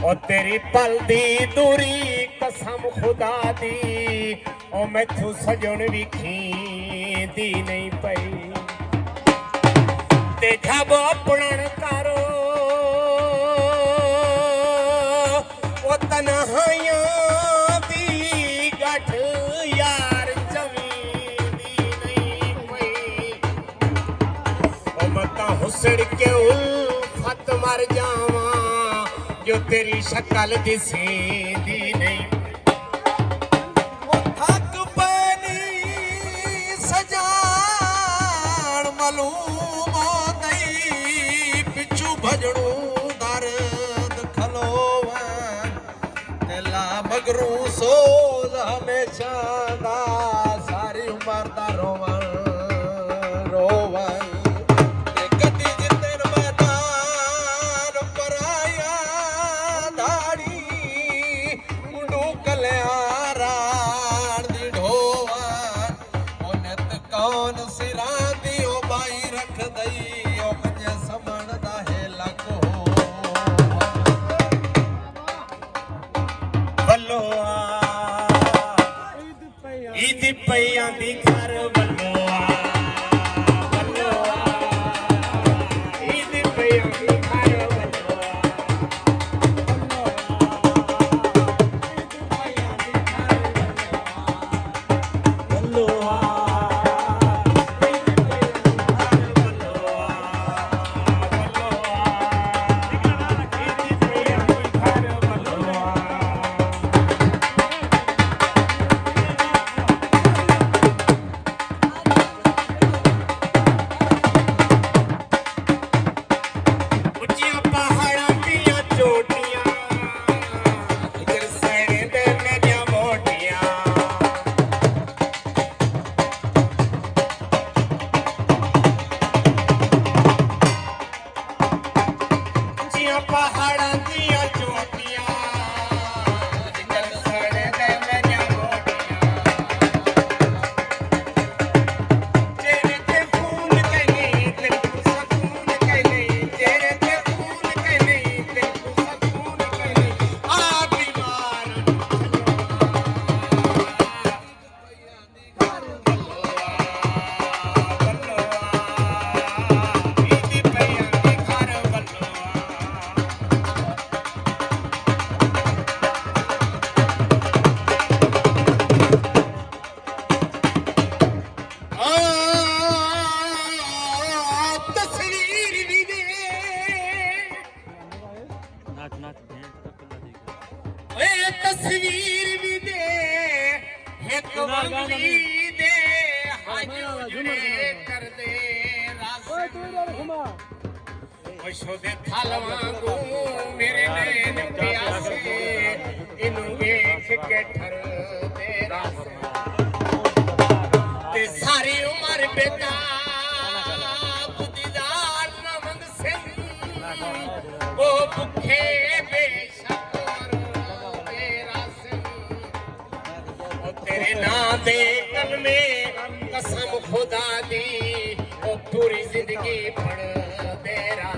ओ तेरी पल दी दूरी कसम खुदा दी ओ मैथू सजन विखींदी नहीं पई ते जब अपनन करो ओ तन्हाइयां दी गठ यार जमींदी नहीं पई ओ मता हुसड़ के उल्फत मर जावा जो तेरी शक्ल दिसेंदी नहीं थक पैनी सजान मालूम नहीं पिछू भजनू दर्द खलोवन दिला मगरू सोज हमेशा दा सारी उम्र दा रोवन रोवन ਪਈਆਂ ਦੀ ਘਰ ਵੱਲੋਂ ਈਦ ਪਈਆਂ ਦੀ ਘਰ ਵੱਲੋਂ ਪਹਾੜਾਂ ਦੀਆਂ ਚੋਟੀਆਂ ਜਿੱਕਰ ਸੜੇ ਤੇ ਮੇਰੀਆਂ ਮੋਟੀਆਂ ਤੇਰੇ ਤੇ ਫੂਲ ਕਹੀ ਤੈਨੂੰ ਸਕੂਨ ਕਹੀ ਤੇਰੇ ਤੇ ਫੂਲ ਕਹੀ ਤੈਨੂੰ ਸਕੂਨ ਕਹੀ ਆ ਬਿਮਾਰ तस्वीर भी दे एक मंगली दे हजूरे कर दे खुशो दे थल वांगू मेरे नैन प्यासे इनू वेख के ठर दे रस ते सारी उम्र बेताब दीदार न मंग सिंह ओ भुखे बेशक तेरे नाम दे कलमे कसम खुदा दी ओ पूरी जिंदगी पढ़ तेरा